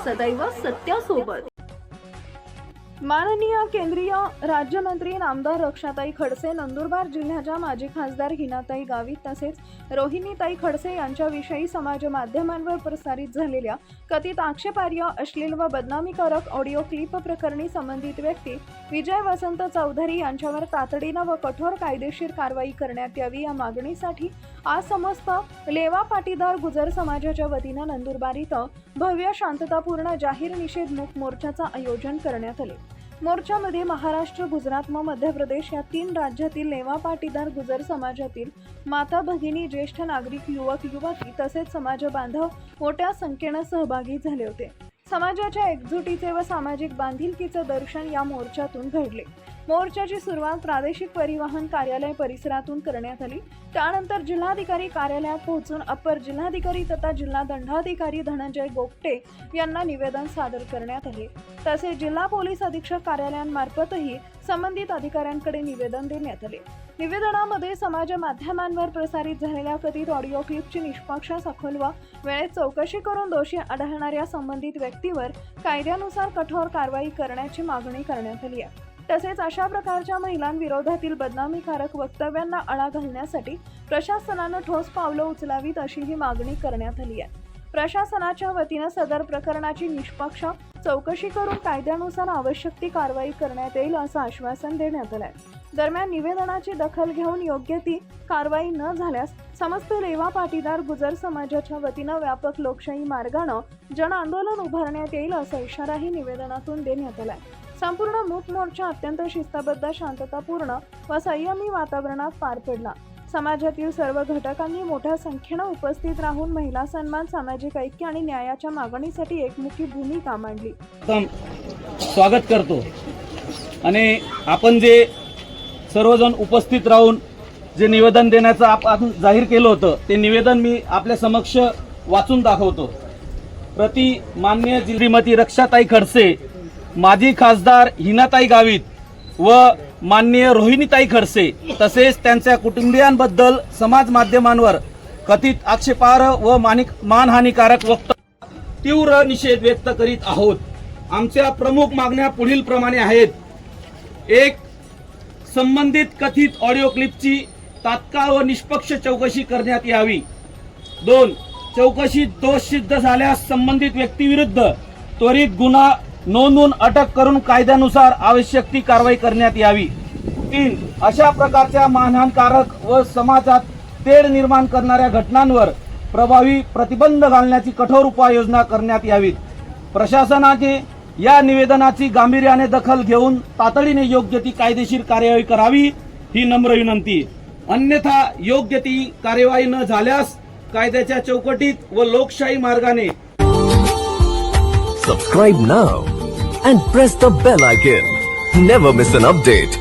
सदैव सत्यासोबत। माननीय केंद्रीय राज्यमंत्री नामदार रक्षाताई खडसे, नंदुरबार जिल्ह्याच्या माजी खासदार हिनाताई गावित तसेच रोहिणीताई खडसे यांच्याविषयी समाज माध्यमांवर प्रसारित झालेल्या कथित आक्षेपार्ह, अश्लील व बदनामीकारक ऑडिओ क्लिप प्रकरणी संबंधित व्यक्ती विजय वसंत चौधरी यांच्यावर तातडीनं व कठोर कायदेशीर कारवाई करण्यात यावी या मागणीसाठी आज समस्त लेवा पाटीदार गुजर समाजाच्या वतीनं नंदुरबार इथं भव्य शांततापूर्ण जाहीर निषेध मूक मोर्चाचं आयोजन करण्यात आले। मोर्चामध्ये महाराष्ट्र, गुजरात व मध्य प्रदेश या 3 राज्यातील लेवा पाटीदार गुजर समाजातील माता भगिनी, ज्येष्ठ नागरिक, युवक युवती तसेच समाज बांधव मोठ्या संख्येने सहभागी झाले होते। समाजाच्या एकजुटीचे व सामाजिक बांधिलकीचे दर्शन या मोर्चातून घडले। मोर्चाची सुरुवात प्रादेशिक परिवहन कार्यालय परिसरातून करण्यात आली। त्यानंतर जिल्हाधिकारी कार्यालयात पोहोचून अप्पर जिल्हाधिकारी तथा जिल्हा दंडाधिकारी धनंजय गोपटे यांना निवेदन सादर करण्यात आले। तसेच जिल्हा पोलीस अधीक्षक कार्यालयांमार्फतही संबंधित अधिकाऱ्यांकडे निवेदन देण्यात आले। निवेदनामध्ये समाज माध्यमांवर प्रसारित झालेल्या कथित ऑडिओ क्लिपची निष्पक्ष, सखोल व वेळेत चौकशी करून दोषी आढळणाऱ्या संबंधित व्यक्तीवर कायद्यानुसार कठोर कारवाई करण्याची मागणी करण्यात आली आहे। तसेच अशा प्रकारच्या महिलांविरोधातील बदनामीकारक वक्तव्यांना आळा घालण्यासाठी प्रशासनानं ठोस पावलं उचलावीत अशीही मागणी करण्यात आली आहे। प्रशासनाच्या वतीनं सदर प्रकरणाची निष्पक्ष चौकशी करून कायद्यानुसार आवश्यक ती कारवाई करण्यात येईल असं आश्वासन देण्यात आलंय। दरम्यान निवेदनाची दखल घेऊन योग्य ती कारवाई न झाल्यास समस्त लेवा पाटीदार गुजर समाजाच्या वतीनं व्यापक लोकशाही मार्गानं जन आंदोलन उभारण्यात येईल असा इशाराही निवेदनातून देण्यात आलाय। संपूर्ण मूक मोर्चा अत्यंत शिस्तबद्ध, शांततापूर्ण व संयमी वातावरणात पार पडला। समाजातील सर्व घटकांनी मोठ्या संख्येने उपस्थित राहून महिला सन्मान, सामाजिक ऐक्य आणि न्यायाच्या मागणीसाठी एकमुखी भूमिका मांडली। स्वागत करतो आणि आपण जे सर्वजण उपस्थित राहून जे निवेदन देण्याचं आपण जाहीर केलं होतं ते निवेदन मी आपल्या समक्ष वाचून दाखवतो। प्रति माननीय श्रीमती रक्षाताई खडसे, माजी खासदार हिनाताई गावित व माननीय रोहिणीताई खडसे तसेच त्यांच्या कुटुंबियांबद्दल समाज माध्यमांवर कथित आक्षेपार्ह व मानहानिकारक वक्तव्य तीव्र निषेध व्यक्त करीत आहोत। आमच्या प्रमुख मागण्या पुढील प्रमाणे आहेत। 1. संबंधित कथित ऑडिओ क्लिपची तात्काळ व निष्पक्ष चौकशी करण्यात यावी। 2. चौकशीत दोष सिद्ध झाल्यास संबंधित व्यक्तीविरुद्ध त्वरित गुन्हा नोंदवून अटक करून कायद्यानुसार आवश्यक ती कारवाई करण्यात यावी। 3. अशा प्रकारच्या मानहानिकारक व समाजात तेढ निर्माण करणाऱ्या घटनांवर प्रभावी प्रतिबंध घालण्याची कठोर उपाययोजना करण्यात यावी। प्रशासनाने या निवेदनाची गांभीर्याने दखल घेऊन तातडीने योग्य ती कायदेशीर कार्यवाही करावी ही नम्र विनंती। अन्यथा योग्य ती कार्यवाही न झाल्यास कायद्याच्या चौकटीत व लोकशाही मार्गाने Subscribe now and press the bell icon. Never miss an update.